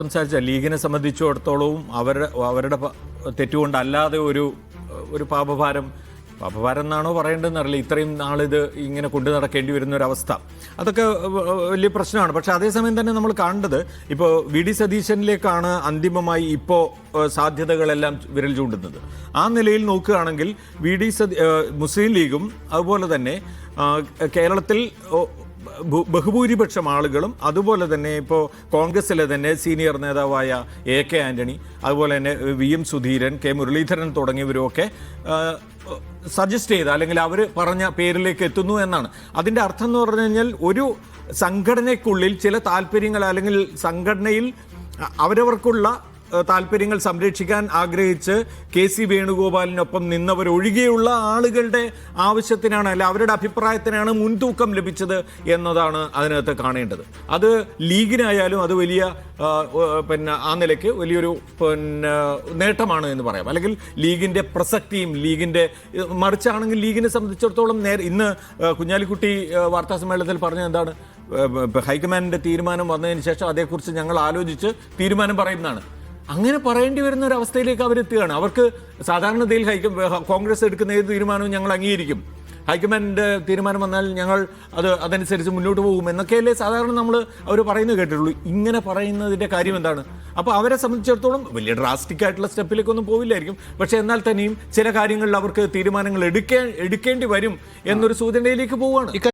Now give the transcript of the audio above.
സംസാരിച്ച ലീഗിനെ സംബന്ധിച്ചിടത്തോളവും അവരുടെ തെറ്റുകൊണ്ടല്ലാതെ ഒരു പാപഭാരം എന്നാണോ പറയേണ്ടതെന്ന് അറിയില്ല. ഇത്രയും നാളിത് ഇങ്ങനെ കൊണ്ടു നടക്കേണ്ടി വരുന്ന ഒരവസ്ഥ, അതൊക്കെ വലിയ പ്രശ്നമാണ്. പക്ഷേ അതേസമയം തന്നെ നമ്മൾ കാണേണ്ടത് ഇപ്പോൾ വി ഡി സതീശനിലേക്കാണ് അന്തിമമായി ഇപ്പോൾ സാധ്യതകളെല്ലാം വിരൽ ചൂണ്ടുന്നത്. ആ നിലയിൽ നോക്കുകയാണെങ്കിൽ മുസ്ലിം ലീഗും അതുപോലെ തന്നെ കേരളത്തിൽ ബഹുഭൂരിപക്ഷം ആളുകളും, അതുപോലെ തന്നെ ഇപ്പോൾ കോൺഗ്രസിലെ തന്നെ സീനിയർ നേതാവായ AK ആന്റണി, അതുപോലെ തന്നെ VM സുധീരൻ, K മുരളീധരൻ തുടങ്ങിയവരുമൊക്കെ സജസ്റ്റ് ചെയ്ത് അല്ലെങ്കിൽ അവർ പറഞ്ഞ പേരിലേക്ക് എത്തുന്നു എന്നാണ്. അതിൻ്റെ അർത്ഥം എന്ന് പറഞ്ഞു കഴിഞ്ഞാൽ ഒരു സംഘടനയ്ക്കുള്ളിൽ ചില താല്പര്യങ്ങൾ അല്ലെങ്കിൽ സംഘടനയിൽ അവരവർക്കുള്ള താല്പര്യങ്ങൾ സംരക്ഷിക്കാൻ ആഗ്രഹിച്ച് KC വേണുഗോപാലിനൊപ്പം നിന്നവരൊഴികെയുള്ള ആളുകളുടെ ആവശ്യത്തിനാണ് അല്ല അവരുടെ അഭിപ്രായത്തിനാണ് മുൻതൂക്കം ലഭിച്ചത് എന്നതാണ് അതിനകത്ത് കാണേണ്ടത്. അത് ലീഗിനായാലും അത് വലിയ ആ നിലയ്ക്ക് വലിയൊരു നേട്ടമാണ് എന്ന് പറയാം. അല്ലെങ്കിൽ ലീഗിൻ്റെ പ്രസക്തിയും ലീഗിൻ്റെ മറിച്ചാണെങ്കിൽ ലീഗിനെ സംബന്ധിച്ചിടത്തോളം ഇന്ന് കുഞ്ഞാലിക്കുട്ടി വാർത്താസമ്മേളനത്തിൽ പറഞ്ഞത് എന്താണ്? ഹൈക്കമാൻഡിൻ്റെ തീരുമാനം വന്നതിന് ശേഷം അതേക്കുറിച്ച് ഞങ്ങൾ ആലോചിച്ച് തീരുമാനം പറയുന്നതാണ്. അങ്ങനെ പറയേണ്ടി വരുന്ന ഒരു അവസ്ഥയിലേക്ക് അവരെത്തുകയാണ്. അവർക്ക് സാധാരണതയിൽ കോൺഗ്രസ് എടുക്കുന്ന ഏത് തീരുമാനവും ഞങ്ങൾ അംഗീകരിക്കും, ഹൈക്കമാൻഡിൻ്റെ തീരുമാനം വന്നാൽ ഞങ്ങൾ അതനുസരിച്ച് മുന്നോട്ട് പോകും എന്നൊക്കെയല്ലേ സാധാരണ അവർ പറയുന്നത് കേട്ടിട്ടുള്ളൂ. ഇങ്ങനെ പറയുന്നതിൻ്റെ കാര്യം എന്താണ്? അപ്പോൾ അവരെ സംബന്ധിച്ചിടത്തോളം വലിയ ഡ്രാസ്റ്റിക് ആയിട്ടുള്ള സ്റ്റെപ്പിലേക്കൊന്നും പോവില്ലായിരിക്കും, പക്ഷേ എന്നാൽ തന്നെയും ചില കാര്യങ്ങളിൽ അവർക്ക് തീരുമാനങ്ങൾ എടുക്കേണ്ടി വരും എന്നൊരു സൂചനയിലേക്ക് പോവുകയാണ്.